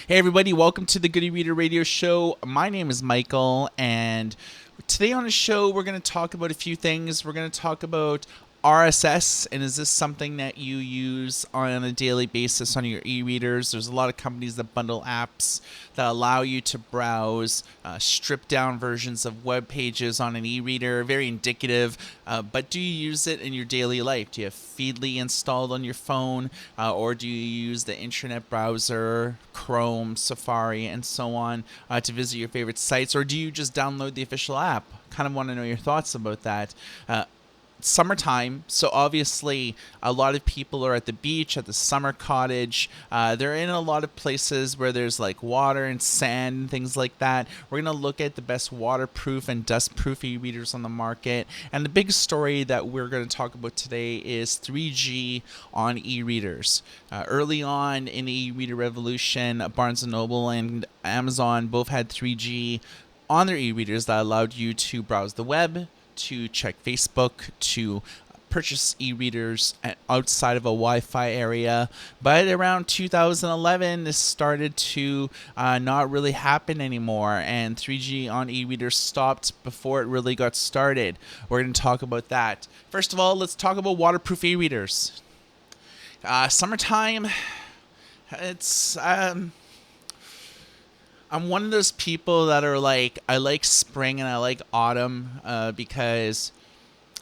Hey everybody, welcome to the Good E-Reader Radio Show. My name is Michael, and today on the show we're going to talk about a few things. We're going to talk about RSS, and is this something that you use on a daily basis on your e-readers? There's a lot of companies that bundle apps that allow you to browse stripped down versions of web pages on an e-reader. Very indicative, but do you use it in your daily life? Do you have Feedly installed on your phone, or do you use the internet browser, Chrome, Safari, and so on to visit your favorite sites, or do you just download the official app? Kind of want to know your thoughts about that. Summertime, so obviously a lot of people are at the beach, at the summer cottage. They're in a lot of places where there's like water and sand and things like that. We're going to look at the best waterproof and dustproof e-readers on the market. And the big story that we're going to talk about today is 3G on e-readers. Early on in the e-reader revolution, Barnes & Noble and Amazon both had 3G on their e-readers that allowed you to browse the web, to check Facebook, to purchase e-readers outside of a Wi-Fi area. But around 2011, this started to not really happen anymore, and 3G on e-readers stopped before it really got started. We're going to talk about that. First of all, let's talk about waterproof e-readers. Summertime, it's... I'm one of those people that are like, I like spring and I like autumn because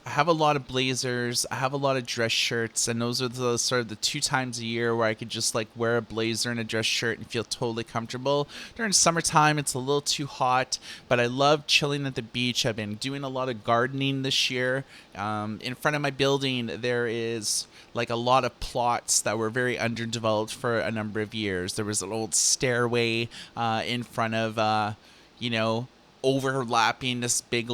I have a lot of blazers, I have a lot of dress shirts, and those are the sort of the 2 times a year where I could just like wear a blazer and a dress shirt and feel totally comfortable. During summertime, it's a little too hot, but I love chilling at the beach. I've been doing a lot of gardening this year. In front of my building, there is like a lot of plots that were very underdeveloped for a number of years. There was an old stairway in front of, overlapping this big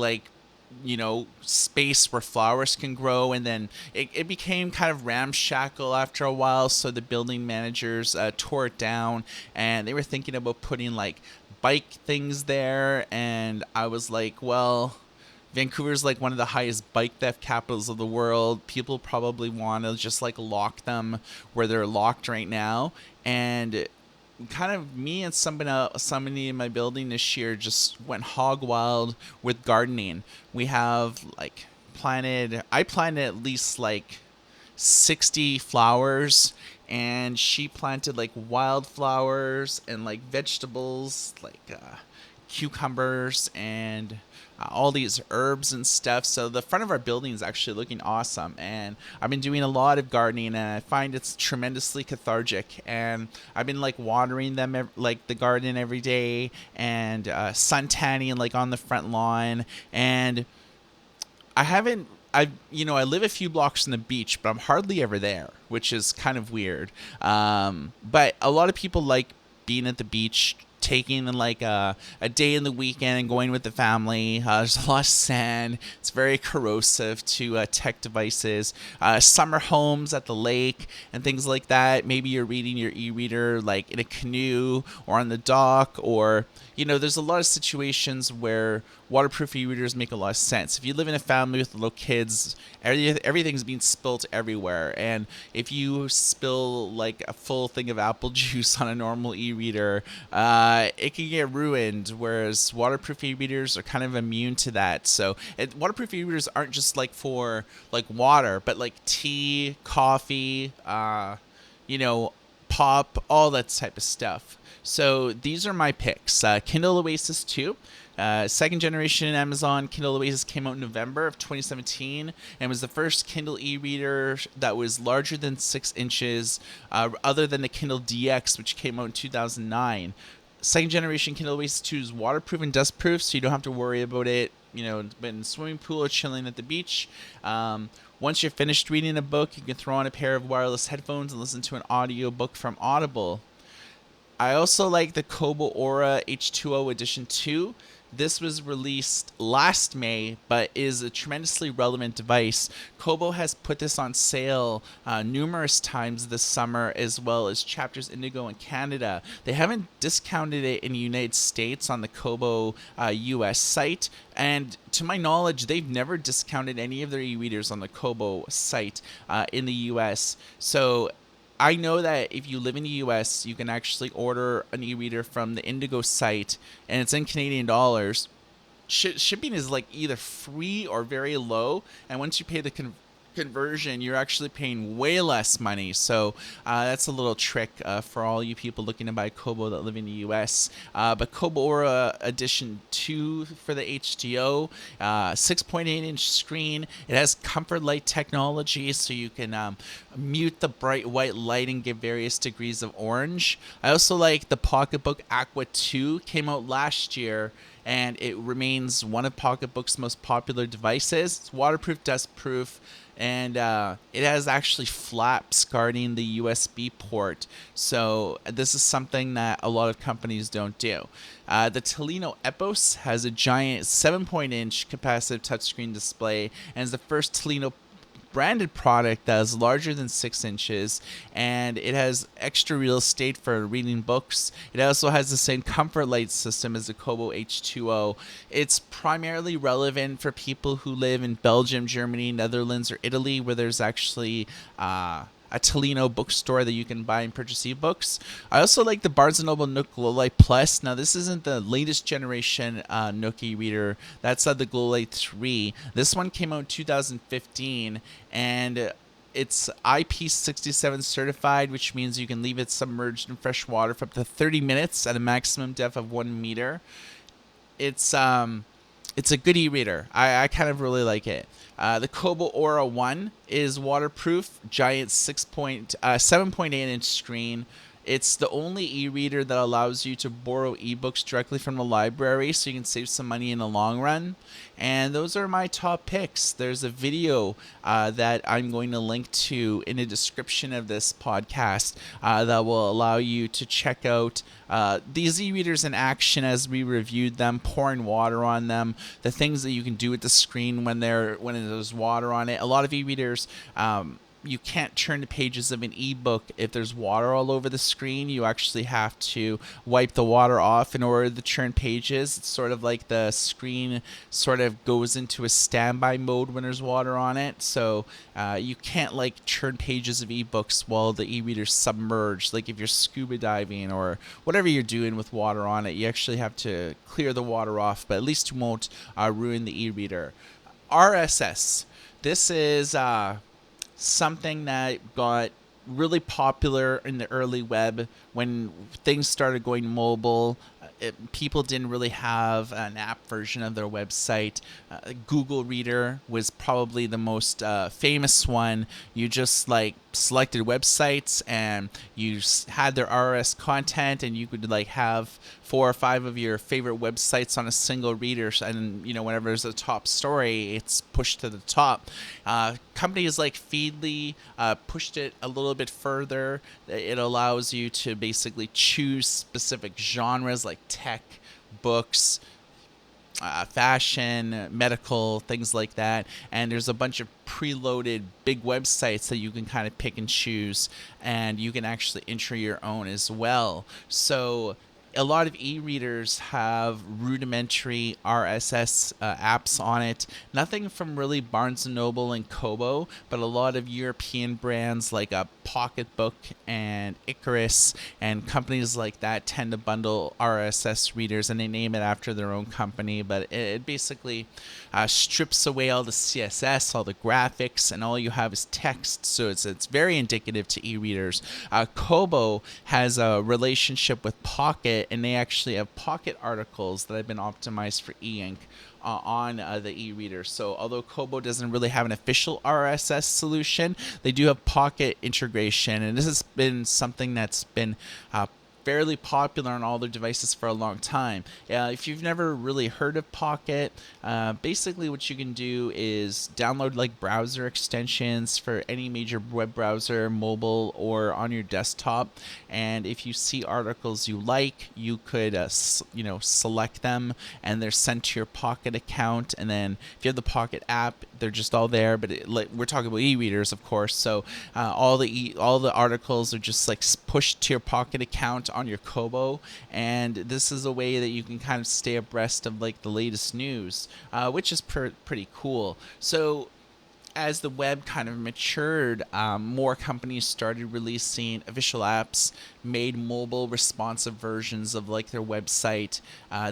space where flowers can grow, and then it became kind of ramshackle after a while, so the building managers tore it down, and they were thinking about putting like bike things there, and I was like, well, Vancouver's like one of the highest bike theft capitals of the world. People probably want to just like lock them where they're locked right now, and kind of me and somebody in my building this year just went hog wild with gardening. We have I planted at least like 60 flowers, and she planted like wildflowers and like vegetables like cucumbers and all these herbs and stuff. So the front of our building is actually looking awesome, and I've been doing a lot of gardening, and I find it's tremendously cathartic. And I've been like watering them like the garden every day, and sun tanning like on the front lawn. And I live a few blocks from the beach, but I'm hardly ever there, which is kind of weird. But a lot of people like being at the beach, taking like a day in the weekend and going with the family. There's a lot of sand. It's very corrosive to tech devices. Summer homes at the lake and things like that. Maybe you're reading your e-reader like in a canoe or on the dock, or there's a lot of situations where waterproof e-readers make a lot of sense. If you live in a family with little kids, everything's being spilt everywhere, and if you spill like a full thing of apple juice on a normal e-reader, it can get ruined, whereas waterproof e-readers are kind of immune to that. So waterproof e-readers aren't just like for like water, but like tea, coffee, pop, all that type of stuff. So these are my picks. Kindle Oasis 2. Second generation Amazon Kindle Oasis came out in November of 2017 and was the first Kindle e-reader that was larger than 6 inches, other than the Kindle DX, which came out in 2009. Second generation Kindle Oasis 2 is waterproof and dustproof, so you don't have to worry about it, in the swimming pool or chilling at the beach. Once you're finished reading a book, you can throw on a pair of wireless headphones and listen to an audiobook from Audible. I also like the Kobo Aura H2O Edition 2. This was released last May, but is a tremendously relevant device. Kobo has put this on sale numerous times this summer, as well as Chapters Indigo in Canada. They haven't discounted it in the United States on the Kobo US site, and to my knowledge, they've never discounted any of their e-readers on the Kobo site in the US. So I know that if you live in the US, you can actually order an e-reader from the Indigo site, and it's in Canadian dollars. Shipping is like either free or very low, and once you pay the conversion, you're actually paying way less money. So that's a little trick for all you people looking to buy Kobo that live in the US. But Kobo Aura Edition 2 for the HDO, 6.8-inch screen. It has comfort light technology, so you can mute the bright white light and give various degrees of orange. I also like the Pocketbook Aqua 2, came out last year, and it remains one of Pocketbook's most popular devices. It's waterproof, dustproof, and it has actually flaps guarding the USB port. So this is something that a lot of companies don't do. The Tolino Epos has a giant 7-point-inch capacitive touchscreen display and is the first Tolino branded product that is larger than 6 inches, and it has extra real estate for reading books. It also has the same comfort light system as the Kobo H2O. It's primarily relevant for people who live in Belgium, Germany, Netherlands, or Italy, where there's actually a Tolino bookstore that you can buy and purchase ebooks. I also like the Barnes & Noble Nook Glow Light Plus. Now, this isn't the latest generation Nook e-reader. That's the Glow Light 3. This one came out in 2015, and it's IP67 certified, which means you can leave it submerged in fresh water for up to 30 minutes at a maximum depth of 1 meter. It's a good e-reader. I kind of really like it. The Kobo Aura 1 is waterproof, giant 7.8-inch screen. It's the only e-reader that allows you to borrow ebooks directly from the library, so you can save some money in the long run. And those are my top picks. There's a video that I'm going to link to in the description of this podcast that will allow you to check out these e-readers in action as we reviewed them, pouring water on them, the things that you can do with the screen when there's water on it. A lot of e-readers, you can't turn the pages of an ebook if there's water all over the screen. You actually have to wipe the water off in order to turn pages. It's sort of like the screen sort of goes into a standby mode when there's water on it. So you can't like turn pages of ebooks while the e-reader's submerged. Like if you're scuba diving or whatever you're doing with water on it, you actually have to clear the water off, but at least you won't ruin the e-reader. RSS. This is something that got really popular in the early web when things started going mobile. People didn't really have an app version of their website. Google Reader was probably the most famous one. You just like selected websites and you had their RSS content, and you could like have 4 or 5 of your favorite websites on a single reader, and whenever there's a top story, it's pushed to the top. Companies like Feedly pushed it a little bit further. It allows you to basically choose specific genres like tech, books, fashion, medical, things like that. And there's a bunch of preloaded big websites that you can kind of pick and choose, and you can actually enter your own as well. So a lot of e-readers have rudimentary RSS apps on it. Nothing from really Barnes & Noble and Kobo, but a lot of European brands like Pocketbook and Icarus and companies like that tend to bundle RSS readers, and they name it after their own company. But it basically strips away all the CSS, all the graphics, and all you have is text. So it's very indicative to e-readers. Kobo has a relationship with Pocket, and they actually have Pocket articles that have been optimized for e-ink on the e-reader. So although Kobo doesn't really have an official RSS solution, they do have Pocket integration, and this has been something that's been fairly popular on all their devices for a long time. If you've never really heard of Pocket, basically what you can do is download like browser extensions for any major web browser, mobile or on your desktop. And if you see articles you like, you could select them, and they're sent to your Pocket account. And then if you have the Pocket app, they're just all there. But we're talking about e-readers, of course. So all the articles are just like pushed to your Pocket account on your Kobo, and this is a way that you can kind of stay abreast of like the latest news, which is pretty cool. So as the web kind of matured, more companies started releasing official apps, made mobile responsive versions of like their website.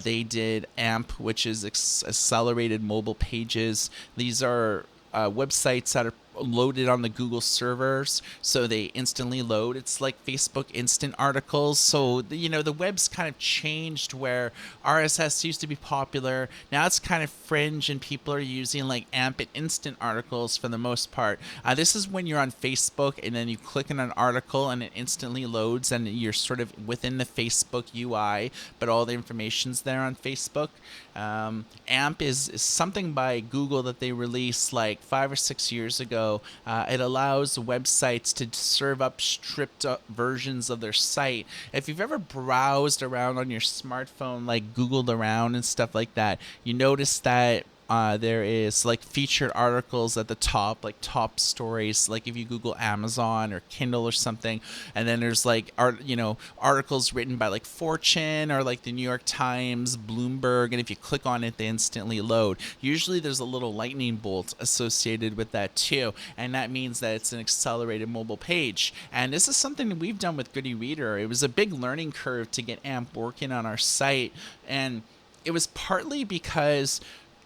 They did AMP, which is accelerated mobile pages. These are websites that are loaded on the Google servers, so they instantly load. It's like Facebook instant articles. So the web's kind of changed where RSS used to be popular. Now it's kind of fringe, and people are using like AMP and instant articles for the most part. This is when you're on Facebook and then you click on an article and it instantly loads, and you're sort of within the Facebook UI, but all the information's there on Facebook. AMP is something by Google that they released like 5 or 6 years ago. It allows websites to serve up stripped up versions of their site. If you've ever browsed around on your smartphone, like Googled around and stuff like that, you notice that there is like featured articles at the top, like top stories, like if you Google Amazon or Kindle or something, and then there's like articles written by like Fortune or like the New York Times, Bloomberg, and if you click on it, they instantly load. Usually there's a little lightning bolt associated with that too, and that means that it's an accelerated mobile page. And this is something that we've done with Goody Reader. It was a big learning curve to get AMP working on our site, and it was partly because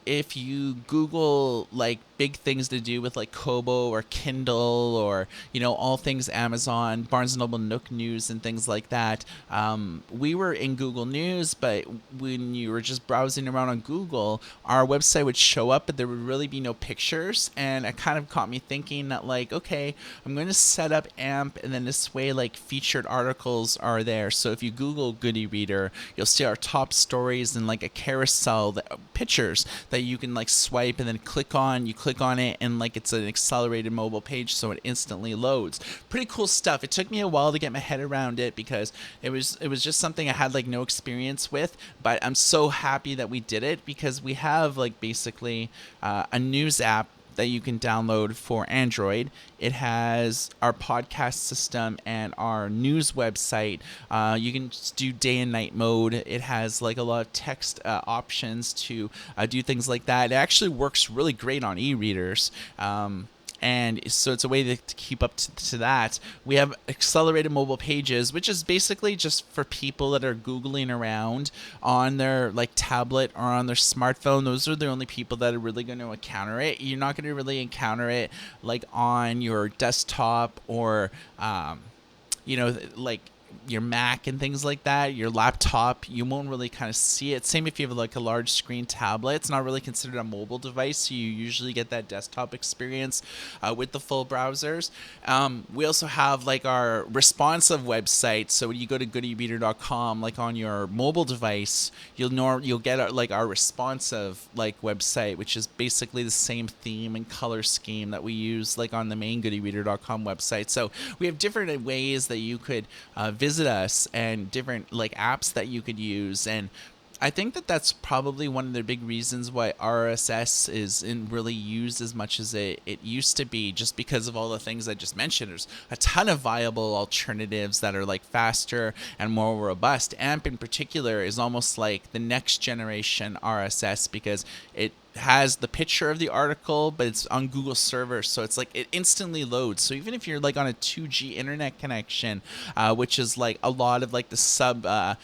if you Google like big things to do with like Kobo or Kindle or all things Amazon, Barnes and Noble, Nook News, and things like that, we were in Google News, but when you were just browsing around on Google, our website would show up, but there would really be no pictures, and it kind of caught me thinking that like, okay, I'm going to set up AMP, and then this way like featured articles are there. So if you Google Goody Reader, you'll see our top stories and like a carousel pictures that you can like swipe and then click on. You click on it and like it's an accelerated mobile page, so it instantly loads. Pretty cool stuff. It took me a while to get my head around it because it was just something I had like no experience with, but I'm so happy that we did it because we have like basically a news app that you can download for Android. It has our podcast system and our news website. You can do day and night mode. It has like a lot of text options to do things like that. It actually works really great on e-readers. And so it's a way to keep up to that. We have accelerated mobile pages, which is basically just for people that are Googling around on their like tablet or on their smartphone. Those are the only people that are really going to encounter it. You're not going to really encounter it like on your desktop or, like your Mac and things like that, your laptop. You won't really kind of see it. Same if you have like a large screen tablet. It's not really considered a mobile device, so you usually get that desktop experience with the full browsers. We also have like our responsive website. So when you go to goodyreader.com, like on your mobile device, you'll get like our responsive like website, which is basically the same theme and color scheme that we use like on the main goodyreader.com website. So we have different ways that you could visit us and different like apps that you could use. And I think that that's probably one of the big reasons why RSS isn't really used as much as it used to be, just because of all the things I just mentioned. There's a ton of viable alternatives that are like faster and more robust. AMP in particular is almost like the next generation RSS because it has the picture of the article, but it's on Google servers, so it's like it instantly loads. So even if you're like on a 2G internet connection, which is like a lot of like the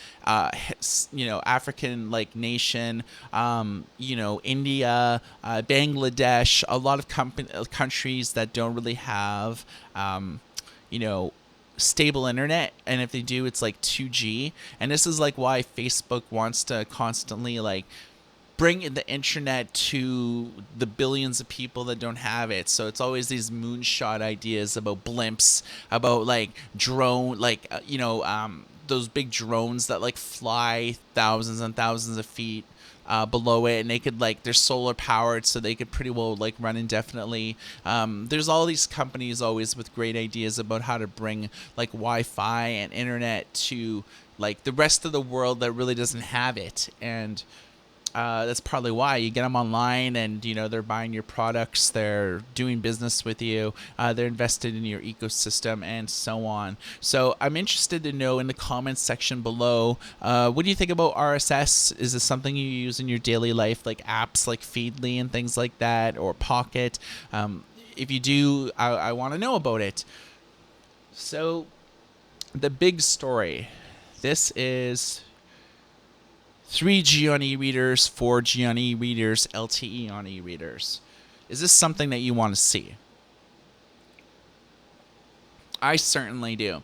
African like nation, India, Bangladesh, a lot of countries that don't really have stable internet, and if they do, it's like 2G. And this is like why Facebook wants to constantly like bring the internet to the billions of people that don't have it. So it's always these moonshot ideas about blimps, about like drone, like those big drones that like fly thousands and thousands of feet below it, and they could like, they're solar powered, so they could pretty well like run indefinitely. There's all these companies always with great ideas about how to bring like Wi-Fi and internet to like the rest of the world that really doesn't have it. And that's probably why you get them online, and they're buying your products, they're doing business with you, they're invested in your ecosystem, and so on. So I'm interested to know in the comments section below, what do you think about RSS? Is this something you use in your daily life, like apps like Feedly and things like that, or Pocket? if you do, I want to know about it. So, the big story. This is 3G on e-readers, 4G on e-readers, LTE on e-readers. Is this something that you want to see? I certainly do.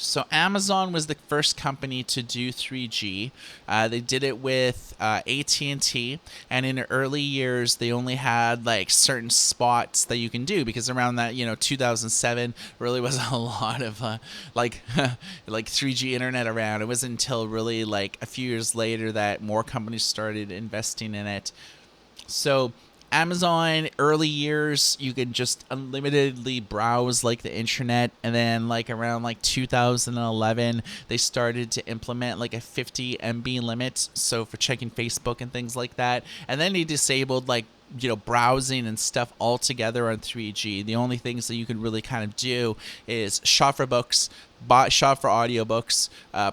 So Amazon was the first company to do 3G. They did it with AT&T, and in the early years, they only had like certain spots that you can do, because around that 2007 really wasn't a lot of like like 3G internet around. It wasn't until really like a few years later that more companies started investing in it. So Amazon early years, you could just unlimitedly browse like the internet, and then like around like 2011 they started to implement like a 50 MB limit, so for checking Facebook and things like that. And then they disabled like browsing and stuff altogether on 3G. The only things that you could really kind of do is shop for books, shop for audiobooks,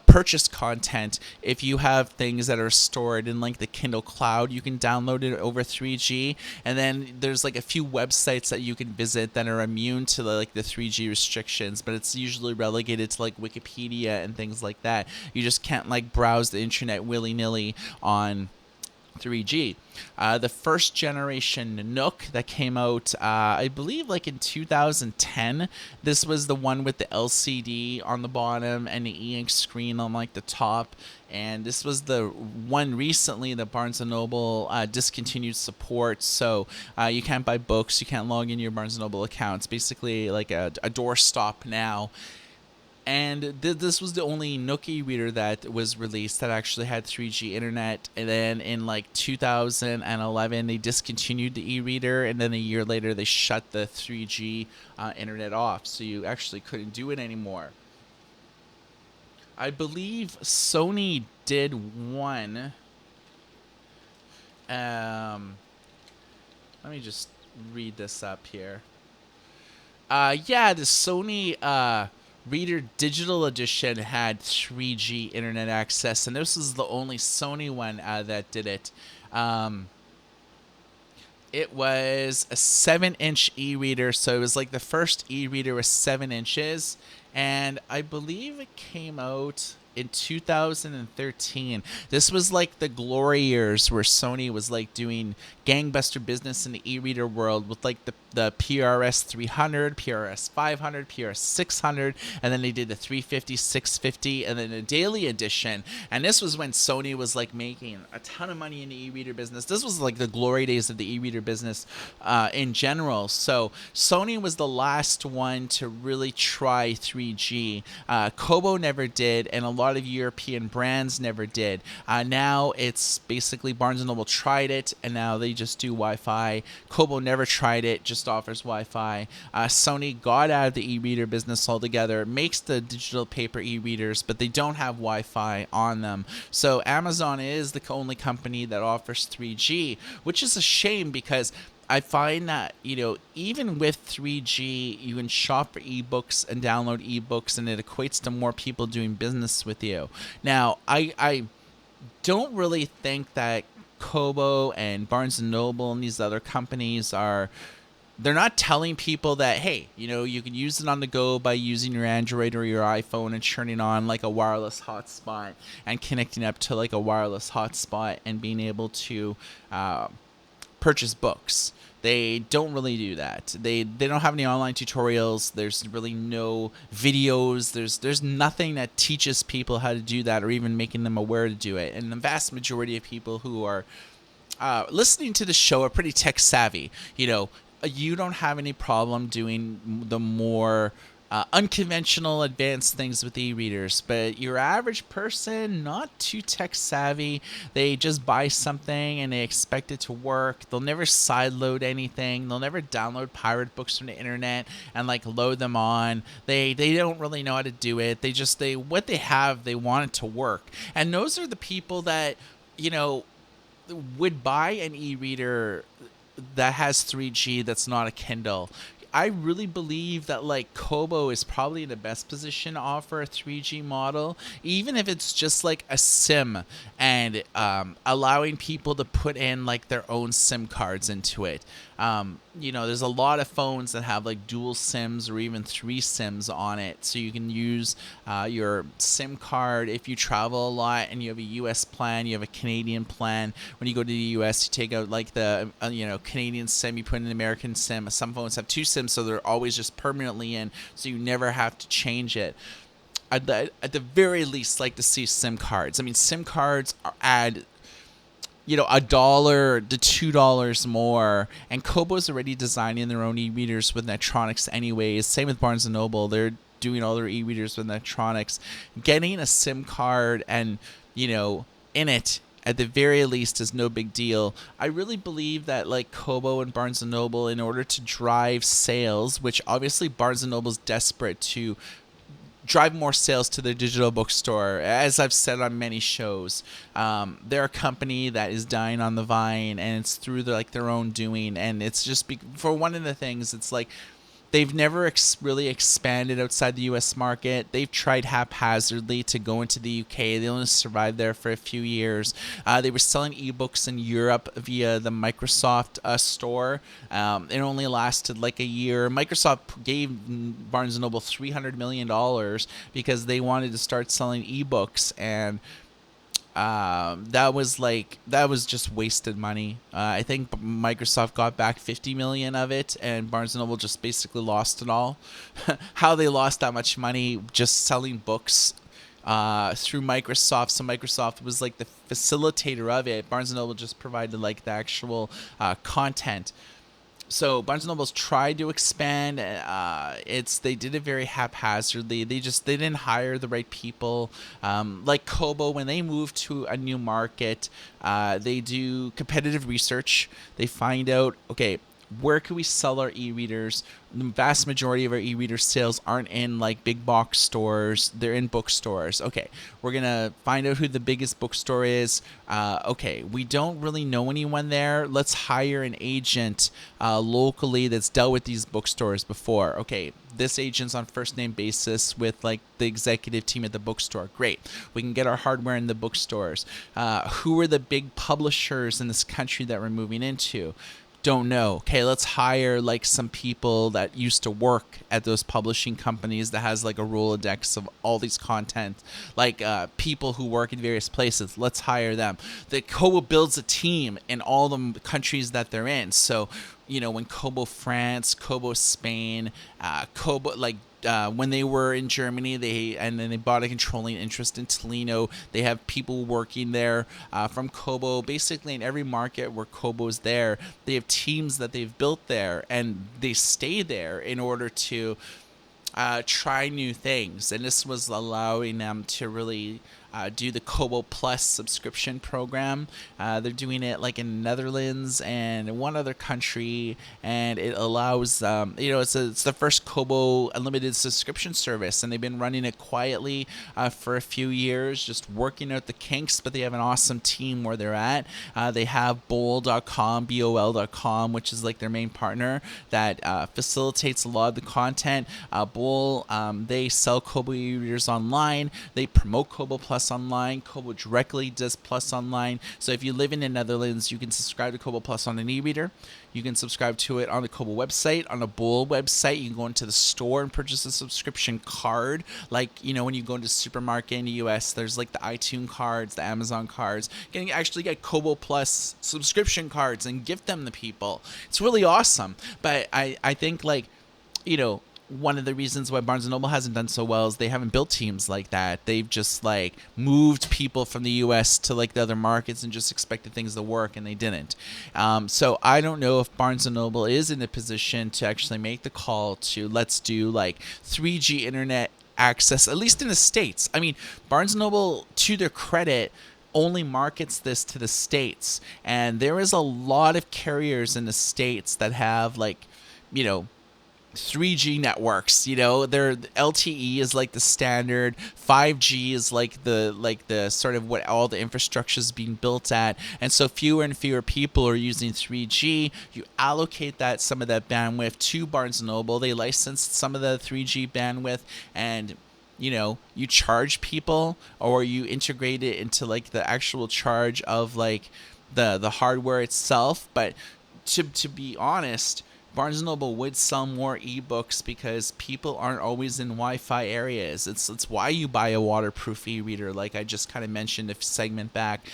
purchase content. If you have things that are stored in like the Kindle Cloud, you can download it over 3G. And then there's like a few websites that you can visit that are immune to like the 3G restrictions, but it's usually relegated to like Wikipedia and things like that. You just can't like browse the internet willy-nilly on 3G. The first generation Nook that came out, I believe, like in 2010. This was the one with the LCD on the bottom and the e-ink screen on like the top. And this was the one recently that Barnes & Noble discontinued support. So you can't buy books, you can't log in your Barnes & Noble account. It's basically like a doorstop now. And this was the only Nook e-reader that was released that actually had 3G internet. And then in like 2011, they discontinued the e-reader. And then a year later, they shut the 3G internet off. So you actually couldn't do it anymore. I believe Sony did one. Let me just read this up here. Yeah, the Sony... Reader Digital Edition had 3G internet access, and this is the only Sony one that did it. It was a 7-inch e-reader, so it was like the first e-reader was 7 inches, and I believe it came out in 2013. This was like the glory years where Sony was like doing gangbuster business in the e-reader world with like the PRS 300, PRS 500, PRS 600, and then they did the 350, 650, and then the daily edition. And this was when Sony was like making a ton of money in the e-reader business. This was like the glory days of the e-reader business in general. So Sony was the last one to really try 3G. Kobo never did, and a lot of European brands never did. Now it's basically Barnes & Noble tried it, and now they just do Wi-Fi. Kobo never tried it, just offers Wi-Fi. Sony got out of the e-reader business altogether, makes the digital paper e-readers, but they don't have Wi-Fi on them. So Amazon is the only company that offers 3G, which is a shame, because I find that, even with 3G, you can shop for ebooks and download ebooks, and it equates to more people doing business with you. Now, I don't really think that Kobo and Barnes & Noble and these other companies they're not telling people that, hey, you can use it on the go by using your Android or your iPhone and turning on like a wireless hotspot and connecting up to like a wireless hotspot and being able to purchase books. They don't really do that. They don't have any online tutorials. There's really no videos. There's nothing that teaches people how to do that, or even making them aware to do it. And the vast majority of people who are listening to the show are pretty tech savvy. You don't have any problem doing the more unconventional, advanced things with e-readers, but your average person, not too tech savvy. They just buy something and they expect it to work. They'll never sideload anything. They'll never download pirate books from the internet and like load them on. They don't really know how to do it. What they have, they want it to work. And those are the people that would buy an e-reader that has 3G that's not a Kindle. I really believe that like Kobo is probably in the best position to offer a 3G model, even if it's just like a SIM and allowing people to put in like their own SIM cards into it. There's a lot of phones that have like dual SIMs or even three SIMs on it, so you can use your SIM card if you travel a lot and you have a U.S. plan, you have a Canadian plan. When you go to the U.S., you take out like the Canadian SIM, you put in an American SIM. Some phones have two SIMs, so they're always just permanently in, so you never have to change it. At the very least, like to see SIM cards. I mean, SIM cards add $1 to $2 more, and Kobo's already designing their own e-readers with Netronics anyways. Same with Barnes & Noble. They're doing all their e-readers with Netronics. Getting a SIM card and, in it at the very least is no big deal. I really believe that like Kobo and Barnes & Noble, in order to drive sales, which obviously Barnes & Noble's desperate to drive more sales to their digital bookstore. As I've said on many shows, they're a company that is dying on the vine, and it's through their own doing. And it's just for one of the things, it's like they've never really expanded outside the U.S. market. They've tried haphazardly to go into the U.K. They only survived there for a few years. They were selling ebooks in Europe via the Microsoft store. It only lasted like a year. Microsoft gave Barnes & Noble $300 million because they wanted to start selling ebooks, and that was just wasted money. I think Microsoft got back 50 million of it, and Barnes & Noble just basically lost it all. How they lost that much money just selling books through Microsoft. So Microsoft was like the facilitator of it. Barnes & Noble just provided like the actual content. So Barnes & Noble's tried to expand. They did it very haphazardly. They didn't hire the right people. Like Kobo, when they move to a new market, they do competitive research. They find out, okay, where can we sell our e-readers? The vast majority of our e-reader sales aren't in like big box stores. They're in bookstores. Okay, we're going to find out who the biggest bookstore is. Okay, we don't really know anyone there. Let's hire an agent locally that's dealt with these bookstores before. Okay, this agent's on first name basis with like the executive team at the bookstore. Great. We can get our hardware in the bookstores. Who are the big publishers in this country that we're moving into? Don't know. Okay, let's hire like some people that used to work at those publishing companies that has like a Rolodex of all these content, like people who work in various places. Let's hire them. The Kobo builds a team in all the countries that they're in. So, when Kobo France, Kobo Spain, Kobo when they were in Germany, then they bought a controlling interest in Tolino. They have people working there from Kobo. Basically, in every market where Kobo's there, they have teams that they've built there, and they stay there in order to try new things. And this was allowing them to really do the Kobo Plus subscription program. They're doing it like in Netherlands and one other country, and it allows it's the first Kobo unlimited subscription service, and they've been running it quietly for a few years, just working out the kinks. But they have an awesome team where they're at. They have bol.com, which is like their main partner that facilitates a lot of the content. Bol, they sell Kobo e-readers online. They promote Kobo Plus online. Kobo directly does Plus online. So if you live in the Netherlands, you can subscribe to Kobo Plus on an e-reader. You can subscribe to it on the Kobo website, on a Bol website. You can go into the store and purchase a subscription card. Like, when you go into the supermarket in the US, there's like the iTunes cards, the Amazon cards. You can actually get Kobo Plus subscription cards and gift them to people. It's really awesome. But I think one of the reasons why Barnes & Noble hasn't done so well is they haven't built teams like that. They've just like moved people from the U.S. to like the other markets and just expected things to work, and they didn't. So I don't know if Barnes & Noble is in a position to actually make the call to let's do like 3G internet access, at least in the States. I mean, Barnes & Noble, to their credit, only markets this to the States. And there is a lot of carriers in the States that have like, 3G networks. Their LTE is like the standard. 5G is like the sort of what all the infrastructure is being built at, and so fewer and fewer people are using 3G. You allocate some of that bandwidth to Barnes and Noble. They license some of the 3G bandwidth, and you charge people, or you integrate it into like the actual charge of like the hardware itself. But to be honest, Barnes and Noble would sell more ebooks because people aren't always in Wi-Fi areas. It's why you buy a waterproof e-reader, like I just kind of mentioned a segment back,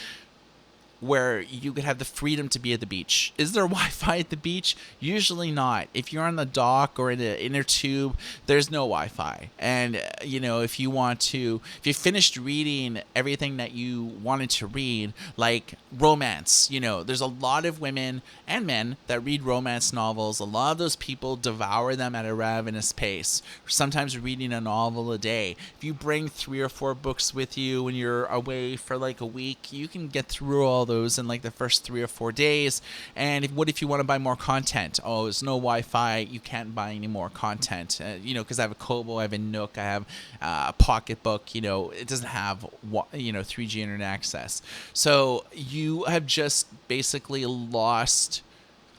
where you could have the freedom to be at the beach. Is there Wi-Fi at the beach? Usually not. If you're on the dock or in an inner tube, there's no Wi-Fi. And if you finished reading everything that you wanted to read, like romance, there's a lot of women and men that read romance novels. A lot of those people devour them at a ravenous pace, sometimes reading a novel a day. If you bring 3 or 4 books with you when you're away for like a week, you can get through all those in like the first 3 or 4 days. And what if you want to buy more content? Oh, there's no Wi-Fi, you can't buy any more content. Because I have a Kobo, I have a Nook, I have a pocketbook. It doesn't have 3G internet access. So you have just basically lost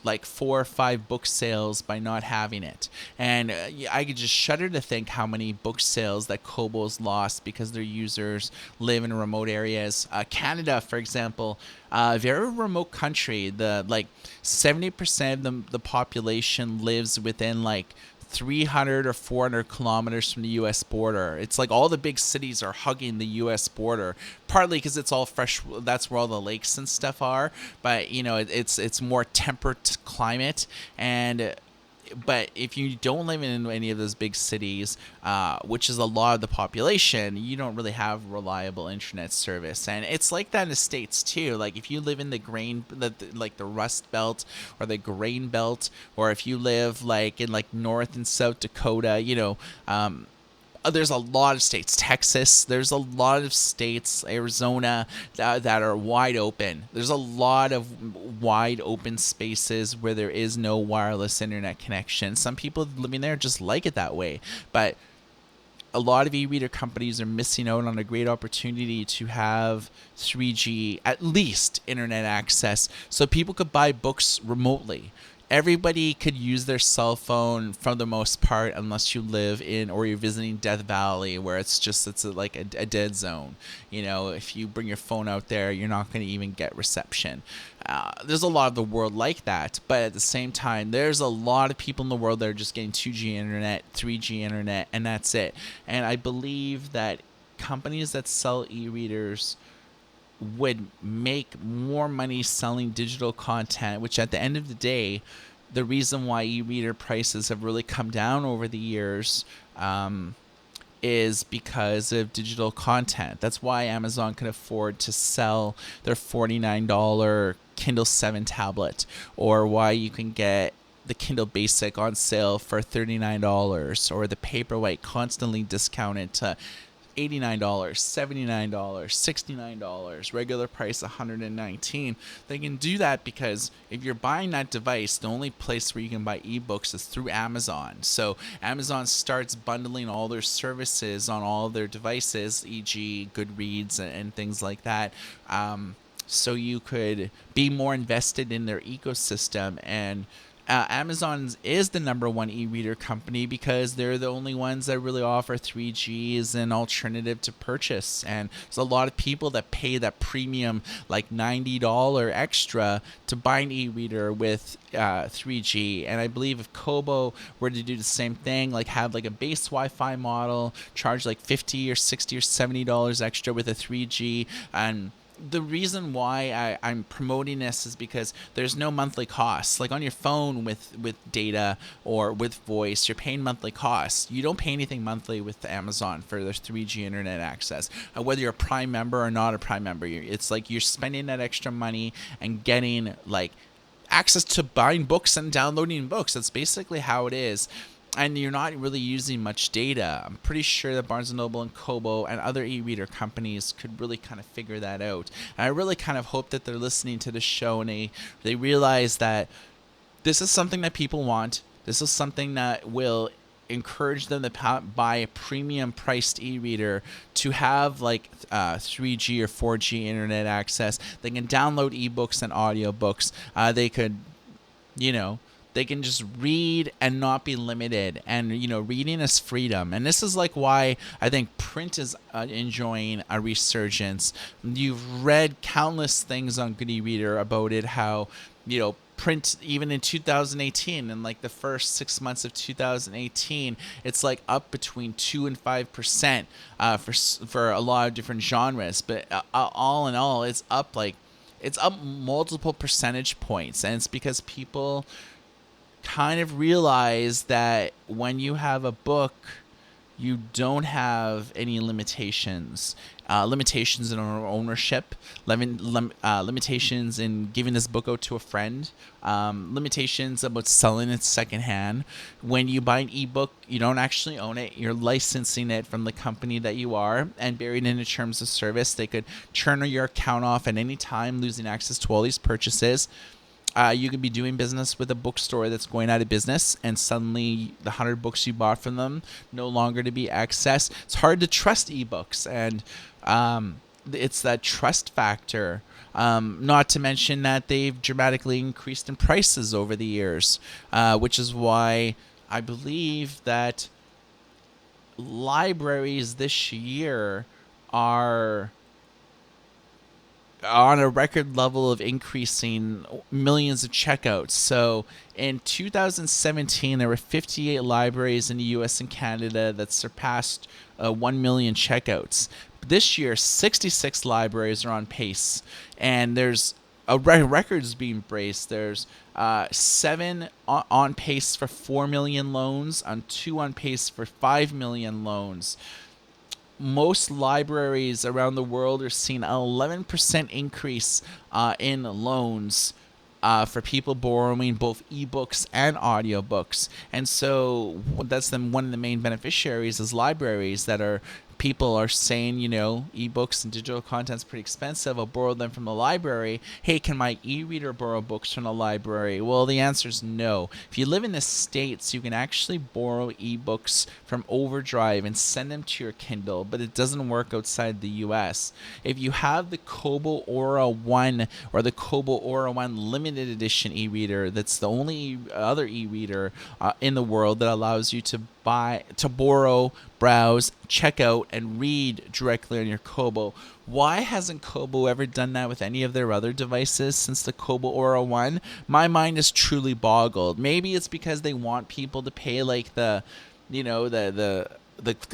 like 4 or 5 book sales by not having it. And I could just shudder to think how many book sales that Kobo's lost because their users live in remote areas. Canada, for example, very remote country. The like 70% of the population lives within like 300 or 400 kilometers from the U.S. border. It's like all the big cities are hugging the U.S. border, partly because it's all fresh. That's where all the lakes and stuff are. But it's more temperate climate. But if you don't live in any of those big cities, which is a lot of the population, you don't really have reliable internet service. And it's like that in the States too. Like if you live in like the Rust Belt or the Grain Belt, or if you live like in like North and South Dakota, there's a lot of states, Texas, there's a lot of states, Arizona, that are wide open. There's a lot of wide open spaces where there is no wireless internet connection. Some people living there just like it that way. But a lot of e-reader companies are missing out on a great opportunity to have 3G, at least internet access, so people could buy books remotely. Everybody could use their cell phone for the most part, unless you live in or you're visiting Death Valley, where it's like a dead zone. If you bring your phone out there, you're not going to even get reception. There's a lot of the world like that, but at the same time, there's a lot of people in the world that are just getting 2G internet, 3G internet, and that's it. And I believe that companies that sell e-readers would make more money selling digital content, which at the end of the day, the reason why e-reader prices have really come down over the years is because of digital content. That's why Amazon can afford to sell their $49 Kindle 7 tablet, or why you can get the Kindle Basic on sale for $39, or the Paperwhite constantly discounted to $89, $79, $69, regular price $119. They can do that because if you're buying that device, the only place where you can buy ebooks is through Amazon. So Amazon starts bundling all their services on all their devices, e.g. Goodreads and things like that. So you could be more invested in their ecosystem. And Amazon is the number one e-reader company because they're the only ones that really offer 3G as an alternative to purchase. And there's a lot of people that pay that premium, like $90 extra, to buy an e-reader with 3G. And I believe if Kobo were to do the same thing, like have like a base Wi-Fi model, charge like $50 or $60 or $70 extra with a 3G, and the reason why I'm promoting this is because there's no monthly costs. Like on your phone with data or with voice, you're paying monthly costs. You don't pay anything monthly with Amazon for their 3G internet access. Whether you're a Prime member or not a Prime member, it's like you're spending that extra money and getting like access to buying books and downloading books. That's basically how it is. And you're not really using much data. I'm pretty sure that Barnes & Noble and Kobo and other e-reader companies could really kind of figure that out. And I really kind of hope that they're listening to this show and they realize that this is something that people want. This is something that will encourage them to buy a premium priced e-reader, to have like 3G or 4G internet access. They can download ebooks and audiobooks. They could, you know, they can just read and not be limited. And, reading is freedom. And this is like why I think print is enjoying a resurgence. You've read countless things on Good e-reader about it, how, print, even in 2018, and like the first 6 months of 2018, it's like up between 2 and 5% for a lot of different genres. But all in all, it's up multiple percentage points. And it's because people kind of realize that when you have a book, you don't have any limitations. Limitations in ownership, limitations in giving this book out to a friend, limitations about selling it secondhand. When you buy an ebook, you don't actually own it. You're licensing it from the company that you are, and buried in the terms of service. They could turn your account off at any time, losing access to all these purchases. You could be doing business with a bookstore that's going out of business, and suddenly the 100 books you bought from them no longer to be accessed. It's hard to trust ebooks, and it's that trust factor. Not to mention that they've dramatically increased in prices over the years, which is why I believe that libraries this year are on a record level of increasing millions of checkouts. So in 2017, there were 58 libraries in the US and Canada that surpassed 1 million checkouts. This year, 66 libraries are on pace, and there's records being braced. There's 7 on pace for 4 million loans, and 2 on pace for 5 million loans. Most libraries around the world are seeing an 11% increase in loans for people borrowing both ebooks and audiobooks. And so that's one of the main beneficiaries is libraries that are people are saying, ebooks and digital content's pretty expensive. I'll borrow them from the library. Hey, can my e-reader borrow books from the library? Well, the answer is no. If you live in the States, you can actually borrow ebooks from Overdrive and send them to your Kindle, but it doesn't work outside the US. If you have the Kobo Aura 1 or the Kobo Aura 1 limited edition e-reader, that's the only other e-reader in the world that allows you to borrow, browse, check out, and read directly on your Kobo. Why hasn't Kobo ever done that with any of their other devices since the Kobo Aura 1? My mind is truly boggled. Maybe it's because they want people to pay like the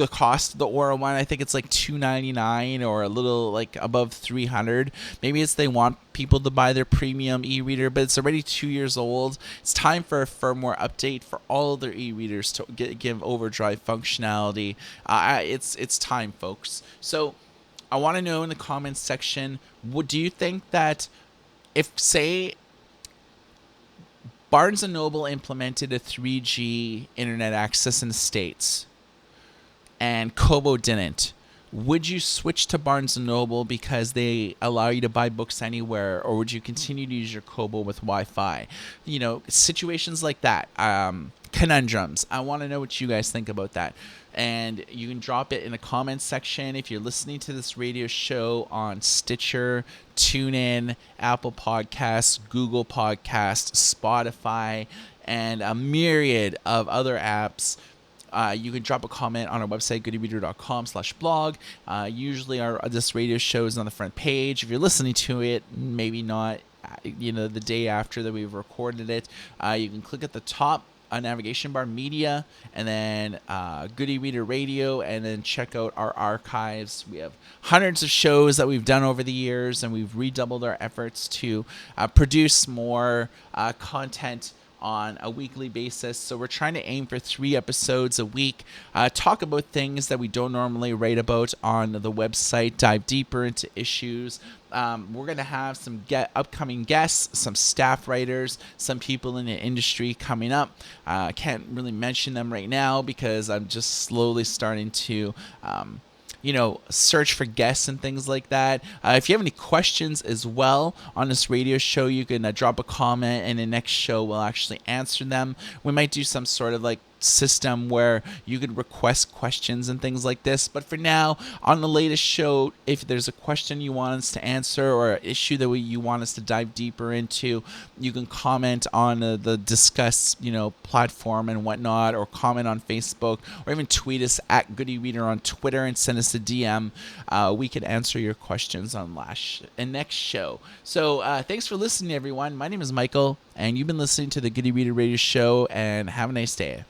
cost of the Aura 1. I think it's like $299 or a little like above $300. Maybe it's they want people to buy their premium e-reader, but it's already 2 years old. It's time for a firmware update for all of their e-readers to give Overdrive functionality. It's time, folks. So I want to know in the comments section, do you think that if, say, Barnes & Noble implemented a 3G internet access in the States and Kobo didn't, would you switch to Barnes & Noble because they allow you to buy books anywhere, or would you continue to use your Kobo with Wi-Fi? Situations like that, conundrums. I want to know what you guys think about that. And you can drop it in the comments section. If you're listening to this radio show on Stitcher, TuneIn, Apple Podcasts, Google Podcasts, Spotify, and a myriad of other apps, you can drop a comment on our website, goodereader.com/blog. Usually this radio show is on the front page. If you're listening to it, maybe not, the day after that we've recorded it, you can click at the top navigation bar, media, and then Good e-reader radio, and then check out our archives. We have hundreds of shows that we've done over the years, and we've redoubled our efforts to produce more content on a weekly basis. So we're trying to aim for 3 episodes a week, talk about things that we don't normally write about on the website, dive deeper into issues. We're going to have some upcoming guests, some staff writers, some people in the industry coming up. I can't really mention them right now because I'm just slowly starting to search for guests and things like that. If you have any questions as well on this radio show, you can drop a comment, and the next show we'll actually answer them. We might do some sort of like system where you could request questions and things like this. But for now, on the latest show, if there's a question you want us to answer or an issue that you want us to dive deeper into, you can comment on the discuss platform and whatnot, or comment on Facebook, or even tweet us at Goody Reader on Twitter and send us a DM. We can answer your questions on next show. So thanks for listening, everyone. My name is Michael, and you've been listening to the Goody Reader Radio Show, and have a nice day.